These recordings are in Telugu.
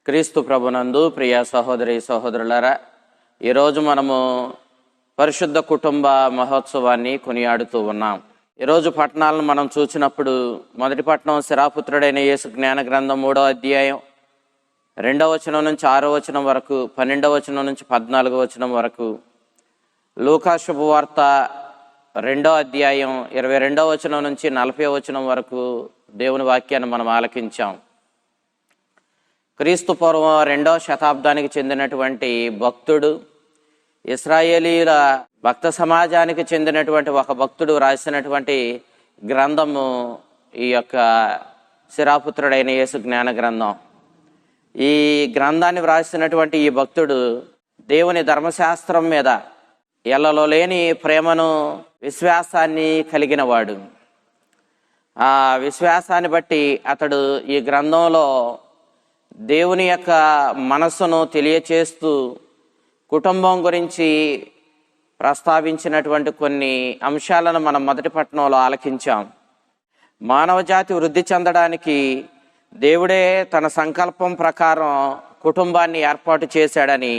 క్రీస్తు ప్రభునందు ప్రియ సహోదరి సహోదరులారా, ఈరోజు మనము పరిశుద్ధ కుటుంబ మహోత్సవాన్ని కొనియాడుతూ ఉన్నాం. ఈరోజు పట్టణాలను మనం చూసినప్పుడు మొదటి పట్టణం శిరాపుత్రుడైన యేసు జ్ఞాన గ్రంథం 3వ అధ్యాయం 2వ వచనం నుంచి 6వ వచనం వరకు, 12వ వచనం నుంచి 14వ వచనం వరకు, లూకా శుభవార్త 2వ అధ్యాయం 22వ వచనం నుంచి 40వ వచనం వరకు దేవుని వాక్యాన్ని మనం ఆలకించాం. క్రీస్తు పూర్వం 2వ శతాబ్దానికి చెందినటువంటి భక్తుడు, ఇశ్రాయేలీల భక్త సమాజానికి చెందినటువంటి ఒక భక్తుడు రాసినటువంటి గ్రంథము ఈ యొక్క శిరాపుత్రుడైన యేసు జ్ఞాన గ్రంథం. ఈ గ్రంథాన్ని వ్రాసినటువంటి ఈ భక్తుడు దేవుని ధర్మశాస్త్రం మీద ఎల్లలో లేని ప్రేమను, విశ్వాసాన్ని కలిగిన వాడు. ఆ విశ్వాసాన్ని బట్టి అతడు ఈ గ్రంథంలో దేవుని యొక్క మనస్సును తెలియచేస్తూ కుటుంబం గురించి ప్రస్తావించినటువంటి కొన్ని అంశాలను మనం మొదటి పట్టణంలో ఆలకించాం. మానవ జాతి వృద్ధి చెందడానికి దేవుడే తన సంకల్పం ప్రకారం కుటుంబాన్ని ఏర్పాటు చేశాడని,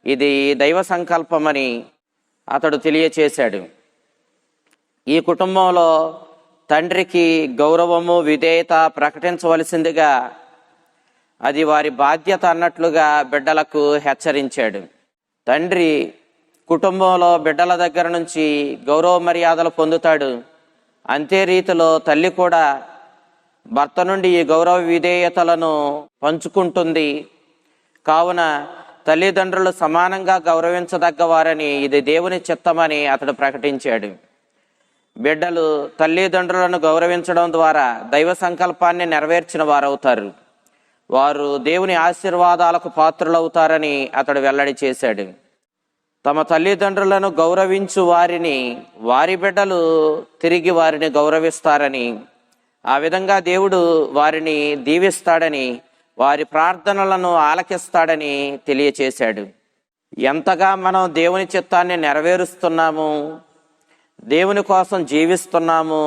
ఇది దైవ సంకల్పమని అతడు తెలియచేశాడు. ఈ కుటుంబంలో తండ్రికి గౌరవము, విధేయత ప్రకటించవలసిందిగా అది వారి బాధ్యత అన్నట్లుగా బిడ్డలకు హెచ్చరించాడు. తండ్రి కుటుంబంలో బిడ్డల దగ్గర నుంచి గౌరవ మర్యాదలు పొందుతాడు. అంతే రీతిలో తల్లి కూడా భర్త నుండి ఈ గౌరవ విధేయతలను పంచుకుంటుంది. కావున తల్లిదండ్రులు సమానంగా గౌరవించదగ్గవారని, ఇది దేవుని చిత్తమని అతడు ప్రకటించాడు. బిడ్డలు తల్లిదండ్రులను గౌరవించడం ద్వారా దైవ సంకల్పాన్ని నెరవేర్చిన వారవుతారు. వారు దేవుని ఆశీర్వాదాలకు పాత్రులవుతారని అతడు వెల్లడి చేశాడు. తమ తల్లిదండ్రులను గౌరవించు వారిని వారి బిడ్డలు తిరిగి వారిని గౌరవిస్తారని, ఆ విధంగా దేవుడు వారిని దీవిస్తాడని, వారి ప్రార్థనలను ఆలకిస్తాడని తెలియచేశాడు. ఎంతగా మనం దేవుని చిత్తాన్ని నెరవేరుస్తున్నాము, దేవుని కోసం జీవిస్తున్నాము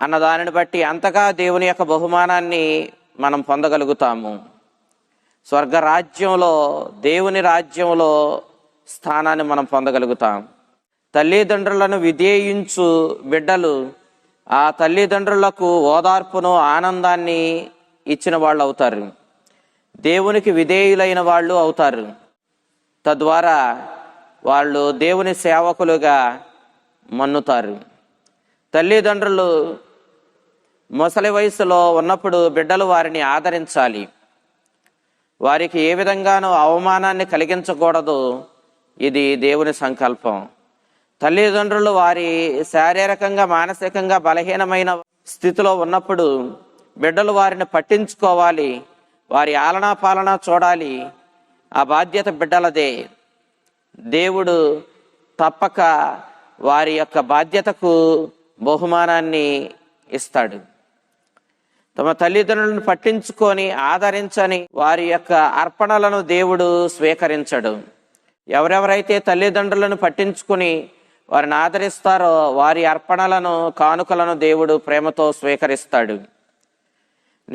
అన్న దానిని బట్టి అంతగా దేవుని యొక్క బహుమానాన్ని మనం పొందగలుగుతాము. స్వర్గ రాజ్యంలో, దేవుని రాజ్యంలో స్థానాన్ని మనం పొందగలుగుతాం. తల్లిదండ్రులను విధేయించు బిడ్డలు ఆ తల్లిదండ్రులకు ఓదార్పును, ఆనందాన్ని ఇచ్చిన వాళ్ళు అవుతారు. దేవునికి విధేయులైన వాళ్ళు అవుతారు. తద్వారా వాళ్ళు దేవుని సేవకులుగా మన్నుతారు. తల్లిదండ్రులు ముసలి వయసులో ఉన్నప్పుడు బిడ్డలు వారిని ఆదరించాలి. వారికి ఏ విధంగానూ అవమానాన్ని కలిగించకూడదు. ఇది దేవుని సంకల్పం. తల్లిదండ్రులు వారి శారీరకంగా, మానసికంగా బలహీనమైన స్థితిలో ఉన్నప్పుడు బిడ్డలు వారిని పట్టించుకోవాలి. వారి ఆలనా పాలన చూడాలి. ఆ బాధ్యత బిడ్డలదే. దేవుడు తప్పక వారి యొక్క బాధ్యతకు బహుమానాన్ని ఇస్తాడు. తమ తల్లిదండ్రులను పట్టించుకొని ఆదరించని వారి యొక్క అర్పణలను దేవుడు స్వీకరించడు. ఎవరెవరైతే తల్లిదండ్రులను పట్టించుకుని వారిని ఆదరిస్తారో వారి అర్పణలను, కానుకలను దేవుడు ప్రేమతో స్వీకరిస్తాడు.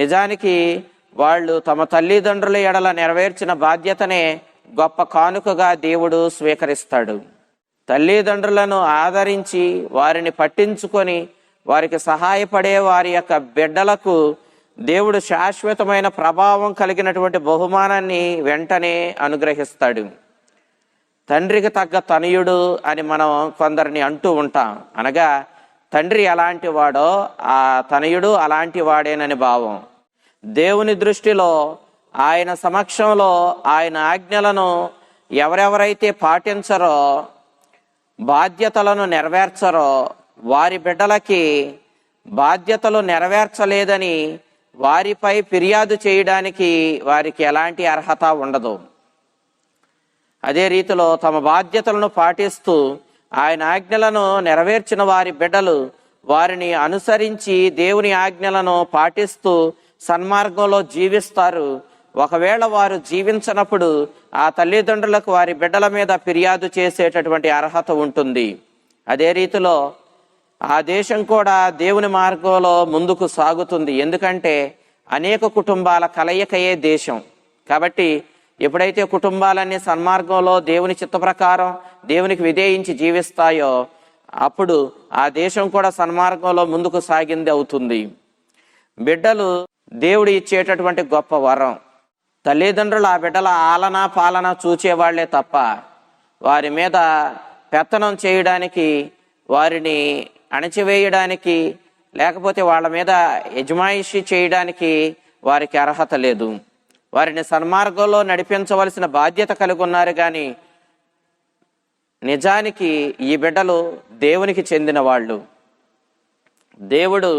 నిజానికి వాళ్ళు తమ తల్లిదండ్రుల ఎడల నెరవేర్చిన బాధ్యతనే గొప్ప కానుకగా దేవుడు స్వీకరిస్తాడు. తల్లిదండ్రులను ఆదరించి వారిని పట్టించుకొని వారికి సహాయపడే వారి యొక్క బిడ్డలకు దేవుడు శాశ్వతమైన ప్రభావం కలిగినటువంటి బహుమానాన్ని వెంటనే అనుగ్రహిస్తాడు. తండ్రికి తగ్గ తనయుడు అని మనం కొందరిని అంటూ ఉంటాం. అనగా తండ్రి ఎలాంటి వాడో ఆ తనయుడు అలాంటి వాడేనని భావం. దేవుని దృష్టిలో, ఆయన సమక్షంలో ఆయన ఆజ్ఞలను ఎవరెవరైతే పాటించరో, బాధ్యతలను నెరవేర్చరో, వారి బిడ్డలకి బాధ్యతలు నెరవేర్చలేదని వారిపై ఫిర్యాదు చేయడానికి వారికి ఎలాంటి అర్హత ఉండదు. అదే రీతిలో తమ బాధ్యతలను పాటిస్తూ ఆయన ఆజ్ఞలను నెరవేర్చిన వారి బిడ్డలు వారిని అనుసరించి దేవుని ఆజ్ఞలను పాటిస్తూ సన్మార్గంలో జీవిస్తారు. ఒకవేళ వారు జీవించనప్పుడు ఆ తల్లిదండ్రులకు వారి బిడ్డల మీద ఫిర్యాదు చేసేటటువంటి అర్హత ఉంటుంది. అదే రీతిలో ఆ దేశం కూడా దేవుని మార్గంలో ముందుకు సాగుతుంది. ఎందుకంటే అనేక కుటుంబాల కలయికయే దేశం. కాబట్టి ఎప్పుడైతే కుటుంబాలన్నీ సన్మార్గంలో దేవుని చిత్త ప్రకారం దేవునికి విధేయించి జీవిస్తాయో అప్పుడు ఆ దేశం కూడా సన్మార్గంలో ముందుకు సాగింది అవుతుంది. బిడ్డలు దేవుడు ఇచ్చేటటువంటి గొప్ప వరం. తల్లిదండ్రులు ఆ బిడ్డల ఆలన పాలన చూచేవాళ్లే తప్ప వారి మీద పెత్తనం చేయడానికి, వారిని అణచివేయడానికి, లేకపోతే వాళ్ళ మీద యజమాయిషి చేయడానికి వారికి అర్హత లేదు. వారిని సన్మార్గంలో నడిపించవలసిన బాధ్యత కలిగి ఉన్నారు. కానీ నిజానికి ఈ బిడ్డలు దేవునికి చెందిన వాళ్ళు. దేవుడు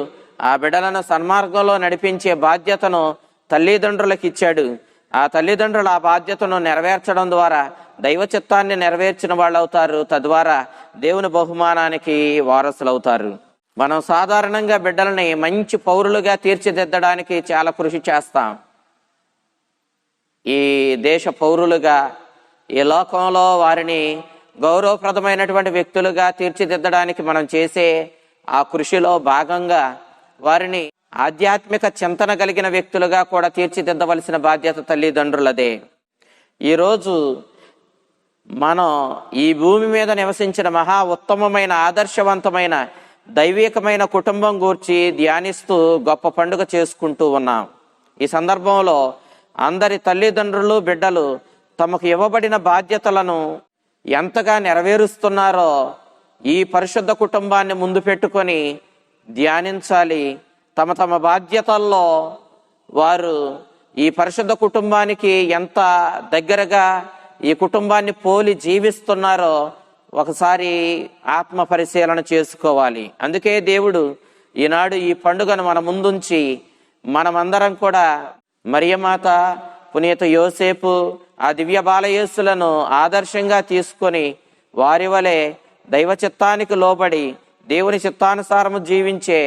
ఆ బిడ్డలను సన్మార్గంలో నడిపించే బాధ్యతను తల్లిదండ్రులకు ఇచ్చాడు. ఆ తల్లిదండ్రులు ఆ బాధ్యతను నెరవేర్చడం ద్వారా దైవ చిత్తాన్ని నెరవేర్చిన వాళ్ళు అవుతారు. తద్వారా దేవుని బహుమానానికి వారసులు అవుతారు. మనం సాధారణంగా బిడ్డలని మంచి పౌరులుగా తీర్చిదిద్దడానికి చాలా కృషి చేస్తాం. ఈ దేశ పౌరులుగా, ఈ లోకంలో వారిని గౌరవప్రదమైనటువంటి వ్యక్తులుగా తీర్చిదిద్దడానికి మనం చేసే ఆ కృషిలో భాగంగా వారిని ఆధ్యాత్మిక చింతన కలిగిన వ్యక్తులుగా కూడా తీర్చిదిద్దవలసిన బాధ్యత తల్లిదండ్రులదే. ఈరోజు మనం ఈ భూమి మీద నివసించిన మహా ఉత్తమమైన ఆదర్శవంతమైన దైవికమైన కుటుంబం గూర్చి ధ్యానిస్తూ గొప్ప పండుగ చేసుకుంటూ ఉన్నాం. ఈ సందర్భంలో అందరి తల్లిదండ్రులు, బిడ్డలు తమకు ఇవ్వబడిన బాధ్యతలను ఎంతగా నెరవేరుస్తున్నారో ఈ పరిశుద్ధ కుటుంబాన్ని ముందు పెట్టుకొని ధ్యానించాలి. తమ తమ బాధ్యతల్లో వారు ఈ పరిశుద్ధ కుటుంబానికి ఎంత దగ్గరగా ఈ కుటుంబాన్ని పోలి జీవిస్తున్నారో ఒకసారి ఆత్మ పరిశీలన చేసుకోవాలి. అందుకే దేవుడు ఈనాడు ఈ పండుగను మన ముందుంచి మనమందరం కూడా మరియమాత, పునీత యోసేపు, ఆ దివ్య బాలయేసులను ఆదర్శంగా తీసుకొని వారి వలె దైవ చిత్తానికి లోబడి దేవుని చిత్తానుసారము జీవించే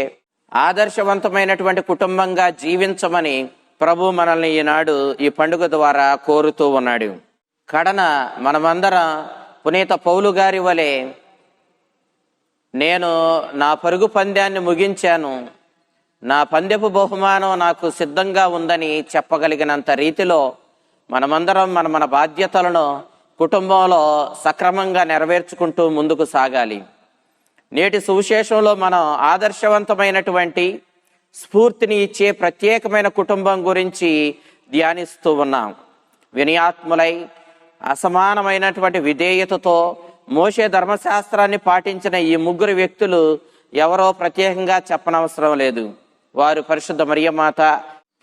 ఆదర్శవంతమైనటువంటి కుటుంబంగా జీవించమని ప్రభు మనల్ని ఈనాడు ఈ పండుగ ద్వారా కోరుతూ ఉన్నాడు. కడన మనమందరం పునీత పౌలు గారి వలె నేను నా పరుగు పందాన్ని ముగించాను, నా పందెపు బహుమానం నాకు సిద్ధంగా ఉందని చెప్పగలిగినంత రీతిలో మనమందరం మన బాధ్యతలను కుటుంబంలో సక్రమంగా నెరవేర్చుకుంటూ ముందుకు సాగాలి. నేటి సువిశేషంలో మనం ఆదర్శవంతమైనటువంటి స్ఫూర్తిని ఇచ్చే ప్రత్యేకమైన కుటుంబం గురించి ధ్యానిస్తూ ఉన్నాం. వినయాత్ములై అసమానమైనటువంటి విధేయతతో మోషే ధర్మశాస్త్రాన్ని పాటించిన ఈ ముగ్గురు వ్యక్తులు ఎవరో ప్రత్యేకంగా చెప్పనవసరం లేదు. వారు పరిశుద్ధ మరియమాత,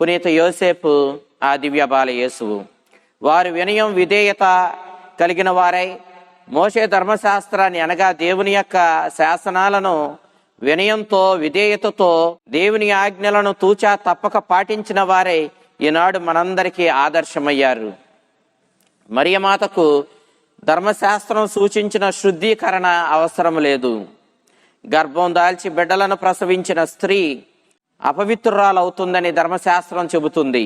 పునీత యోసేపు, ఆ దివ్య బాలయేసువు. వారు వినయం, విధేయత కలిగిన వారై మోషే ధర్మశాస్త్రాన్ని అనగా దేవుని యొక్క శాసనాలను వినయంతో, విధేయతతో దేవుని ఆజ్ఞలను తూచా తప్పక పాటించిన వారై ఈనాడు మనందరికీ ఆదర్శమయ్యారు. మరియమాతకు ధర్మశాస్త్రం సూచించిన శుద్ధీకరణ అవసరం లేదు. గర్భం దాల్చి బిడ్డలను ప్రసవించిన స్త్రీ అపవిత్రురాలవుతుందని ధర్మశాస్త్రం చెబుతుంది.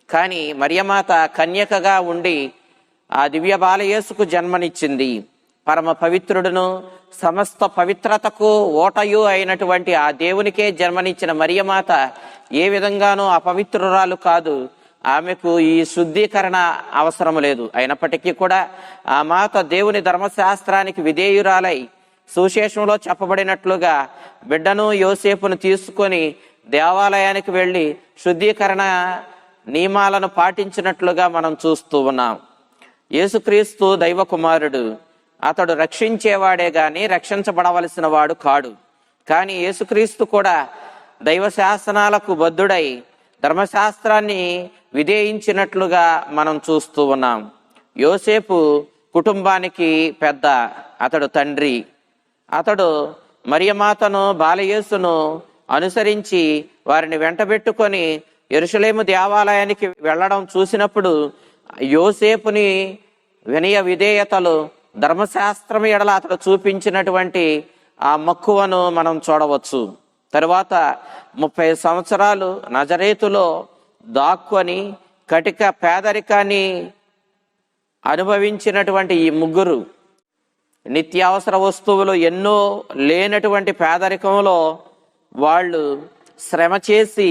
కానీ మరియమాత కన్యకగా ఉండి ఆ దివ్య బాలయేసుకు జన్మనిచ్చింది. పరమ పవిత్రుడును సమస్త పవిత్రతకు ఓటయు అయినటువంటి ఆ దేవునికే జన్మనిచ్చిన మరియమాత ఏ విధంగానూ అపవిత్రురాలు కాదు. ఆమెకు ఈ శుద్ధీకరణ అవసరం లేదు. అయినప్పటికీ కూడా ఆ మాత దేవుని ధర్మశాస్త్రానికి విధేయురాలై సువిశేషంలో చెప్పబడినట్లుగా బిడ్డను యోసేపును తీసుకొని దేవాలయానికి వెళ్ళి శుద్ధీకరణ నియమాలను పాటించినట్లుగా మనం చూస్తూ ఉన్నాం. యేసుక్రీస్తు దైవ కుమారుడు. అతడు రక్షించేవాడే గాని రక్షించబడవలసిన వాడు కాడు. కానీ యేసుక్రీస్తు కూడా దైవ శాసనాలకు బద్ధుడై ధర్మశాస్త్రాన్ని విధేయించినట్లుగా మనం చూస్తూ ఉన్నాం. యోసేపు కుటుంబానికి పెద్ద, అతడు తండ్రి. అతడు మరియమాతను, బాలయేసును అనుసరించి వారిని వెంటబెట్టుకొని యెరూషలేము దేవాలయానికి వెళ్ళడం చూసినప్పుడు యోసేపుని వినయ విధేయతలు, ధర్మశాస్త్రం ఎడల అతడు చూపించినటువంటి ఆ మక్కువను మనం చూడవచ్చు. తరువాత 30 సంవత్సరాలు నజరేతులో దాక్కుని కటిక పేదరికాన్ని అనుభవించినటువంటి ఈ ముగ్గురు నిత్యావసర వస్తువులు ఎన్నో లేనటువంటి పేదరికంలో వాళ్ళు శ్రమ చేసి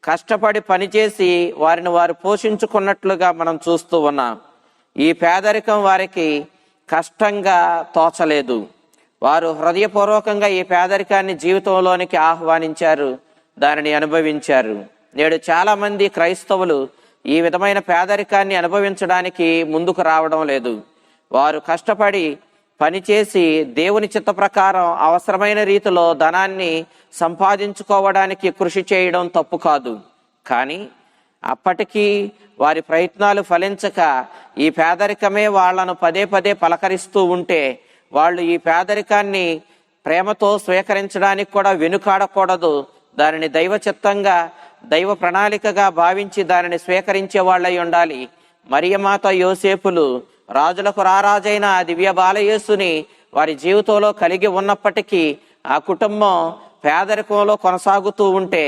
కష్టపడి పనిచేసి వారిని వారు పోషించుకున్నట్లుగా మనం చూస్తూ ఉన్నాం. ఈ పేదరికం వారికి కష్టంగా తోచలేదు. వారు హృదయపూర్వకంగా ఈ పేదరికాన్ని జీవితంలోనికి ఆహ్వానించారు, దానిని అనుభవించారు. నేడు చాలామంది క్రైస్తవులు ఈ విధమైన పేదరికాన్ని అనుభవించడానికి ముందుకు రావడం లేదు. వారు కష్టపడి పనిచేసి దేవుని చిత్త ప్రకారం అవసరమైన రీతిలో ధనాన్ని సంపాదించుకోవడానికి కృషి చేయడం తప్పు కాదు. కానీ అప్పటికీ వారి ప్రయత్నాలు ఫలించక ఈ పేదరికమే వాళ్లను పదే పదే పలకరిస్తూ ఉంటే వాళ్ళు ఈ పేదరికాన్ని ప్రేమతో స్వీకరించడానికి కూడా వెనుకాడకూడదు. దానిని దైవ చిత్తంగా, దైవ ప్రణాళికగా భావించి దానిని స్వీకరించే వాళ్ళై ఉండాలి. మరియమాత యోసేపులు రాజులకు రారాజైన ఆ దివ్య బాలయేసుని వారి జీవితంలో కలిగి ఉన్నప్పటికీ ఆ కుటుంబం పేదరికంలో కొనసాగుతూ ఉంటే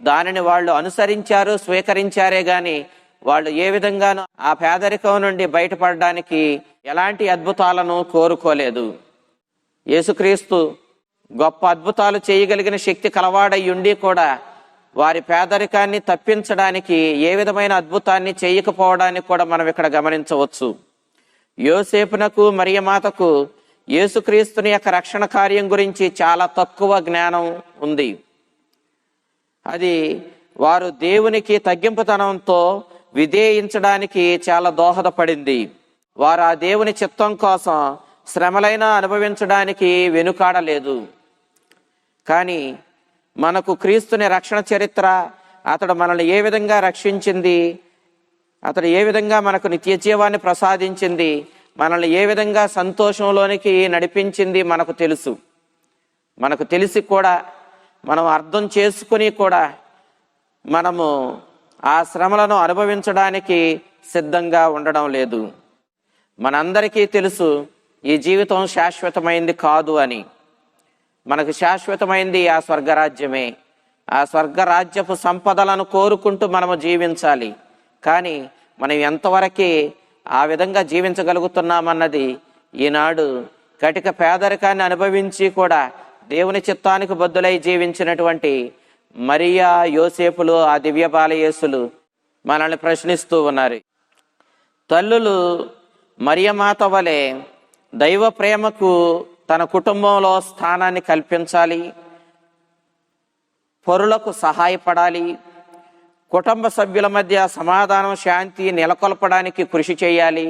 దానిని వాళ్ళు అనుసరించారు, స్వీకరించారే గాని వాళ్ళు ఏ విధంగానూ ఆ పేదరికం నుండి బయటపడడానికి ఎలాంటి అద్భుతాలను కోరుకోలేదు. యేసుక్రీస్తు గొప్ప అద్భుతాలు చేయగలిగిన శక్తి కలవాడై ఉండి కూడా వారి పేదరికాన్ని తప్పించడానికి ఏ విధమైన అద్భుతాన్ని చేయకపోవడానికి కూడా మనం ఇక్కడ గమనించవచ్చు. యోసేపునకు మరియమాతకు యేసుక్రీస్తుని యొక్క రక్షణ కార్యం గురించి చాలా తక్కువ జ్ఞానం ఉంది. అది వారు దేవునికి తగ్గింపుతనంతో విధేయించడానికి చాలా దోహదపడింది. వారు ఆ దేవుని చిత్తం కోసం శ్రమలైనా అనుభవించడానికి వెనుకాడలేదు. కానీ మనకు క్రీస్తుని రక్షణ చరిత్ర, అతడు మనల్ని ఏ విధంగా రక్షించింది, అతడు ఏ విధంగా మనకు నిత్య జీవాన్ని ప్రసాదించింది, మనల్ని ఏ విధంగా సంతోషంలోనికి నడిపించింది మనకు తెలుసు. మనకు తెలిసి కూడా మనం అర్థం చేసుకుని కూడా మనము ఆ శ్రమలను అనుభవించడానికి సిద్ధంగా ఉండడం లేదు. మనందరికీ తెలుసు ఈ జీవితం శాశ్వతమైంది కాదు అని. మనకు శాశ్వతమైంది ఆ స్వర్గరాజ్యమే. ఆ స్వర్గరాజ్యపు సంపదలను కోరుకుంటూ మనము జీవించాలి. కానీ మనం ఎంతవరకు ఆ విధంగా జీవించగలుగుతున్నామన్నది ఈనాడు కటిక పేదరికాన్ని అనుభవించి కూడా దేవుని చిత్తానికి బద్దులై జీవించినటువంటి మరియా, యోసేపులు, ఆ దివ్య బాలయేసులు మనల్ని ప్రశ్నిస్తూ ఉన్నారు. తల్లులు మరియమాత వలె దైవ ప్రేమకు తన కుటుంబంలో స్థానాన్ని కల్పించాలి, పరులకు సహాయపడాలి, కుటుంబ సభ్యుల మధ్య సమాధానం, శాంతి నెలకొల్పడానికి కృషి చేయాలి,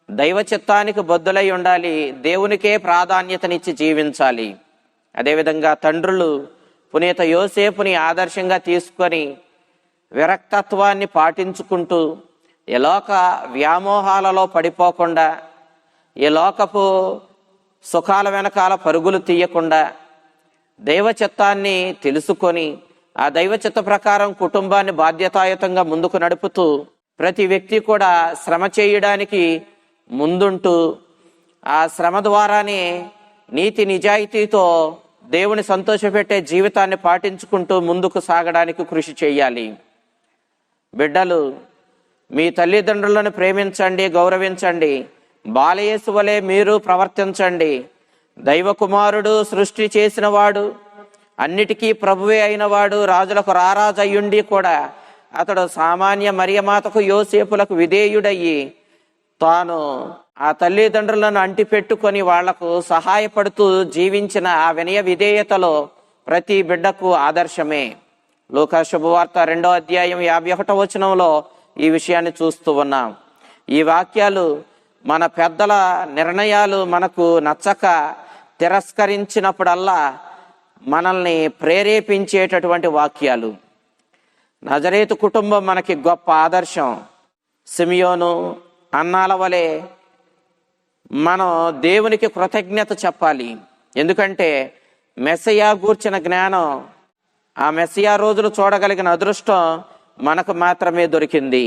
దైవ చిత్తానికి బద్దులై ఉండాలి, దేవునికే ప్రాధాన్యతనిచ్చి జీవించాలి. అదేవిధంగా తండ్రులు పునీత యోసేపుని ఆదర్శంగా తీసుకొని విరక్తత్వాన్ని పాటించుకుంటూ ఈ లోక వ్యామోహాలలో పడిపోకుండా, ఈ లోకపు సుఖాల వెనకాల పరుగులు తీయకుండా దైవ చిత్తాన్ని తెలుసుకొని ఆ దైవ చిత్త ప్రకారం కుటుంబాన్ని బాధ్యతాయుతంగా ముందుకు నడుపుతూ ప్రతి వ్యక్తి కూడా శ్రమ చేయడానికి ముందుంటూ ఆ శ్రమ ద్వారానే నీతి నిజాయితీతో దేవుని సంతోషపెట్టే జీవితాన్ని పాటించుకుంటూ ముందుకు సాగడానికి కృషి చేయాలి. బిడ్డలు, మీ తల్లిదండ్రులను ప్రేమించండి, గౌరవించండి. బాలయేసు వలె మీరు ప్రవర్తించండి. దైవ కుమారుడు, సృష్టి చేసిన వాడు, అన్నిటికీ ప్రభువే అయినవాడు, రాజులకు రారాజు అయ్యుండి కూడా అతడు సామాన్య మరియమాతకు, యోసేపులకు విధేయుడయ్యి తాను ఆ తల్లిదండ్రులను అంటిపెట్టుకొని వాళ్లకు సహాయపడుతూ జీవించిన ఆ వినయ విధేయతలో ప్రతి బిడ్డకు ఆదర్శమే. లూకా శుభవార్త 2వ అధ్యాయం 51వ వచనంలో ఈ విషయాన్ని చూస్తూ ఉన్నాం. ఈ వాక్యాలు మన పెద్దల నిర్ణయాలు మనకు నచ్చక తిరస్కరించినప్పుడల్లా మనల్ని ప్రేరేపించేటటువంటి వాక్యాలు. నజరేతు కుటుంబం మనకి గొప్ప ఆదర్శం. సిమియోను, అన్నాల వలె మనం దేవునికి కృతజ్ఞత చెప్పాలి. ఎందుకంటే మెస్సయా గూర్చిన జ్ఞానం, ఆ మెస్సయా రోజులు చూడగలిగిన అదృష్టం మనకు మాత్రమే దొరికింది.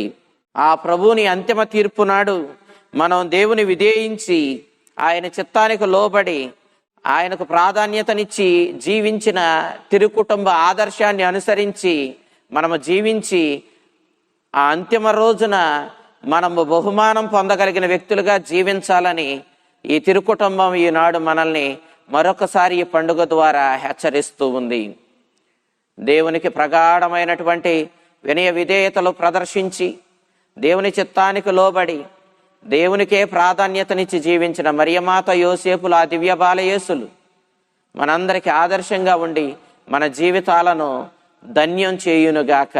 ఆ ప్రభువుని అంతిమ తీర్పు నాడు మనం దేవుని విధేయించి ఆయన చిత్తానికి లోబడి ఆయనకు ప్రాధాన్యతనిచ్చి జీవించిన తిరుకుటుంబ ఆదర్శాన్ని అనుసరించి మనము జీవించి ఆ అంతిమ రోజున మనము బహుమానం పొందగలిగిన వ్యక్తులుగా జీవించాలని ఈ తిరుకుటుంబం ఈనాడు మనల్ని మరొకసారి ఈ పండుగ ద్వారా హెచ్చరిస్తూ ఉంది. దేవునికి ప్రగాఢమైనటువంటి వినయ విధేయతలు ప్రదర్శించి దేవుని చిత్తానికి లోబడి దేవునికే ప్రాధాన్యతనిచ్చి జీవించిన మరియమాత, యోసేపుల ఆ దివ్య బాలయేసులు మనందరికీ ఆదర్శంగా ఉండి మన జీవితాలను ధన్యం చేయునుగాక.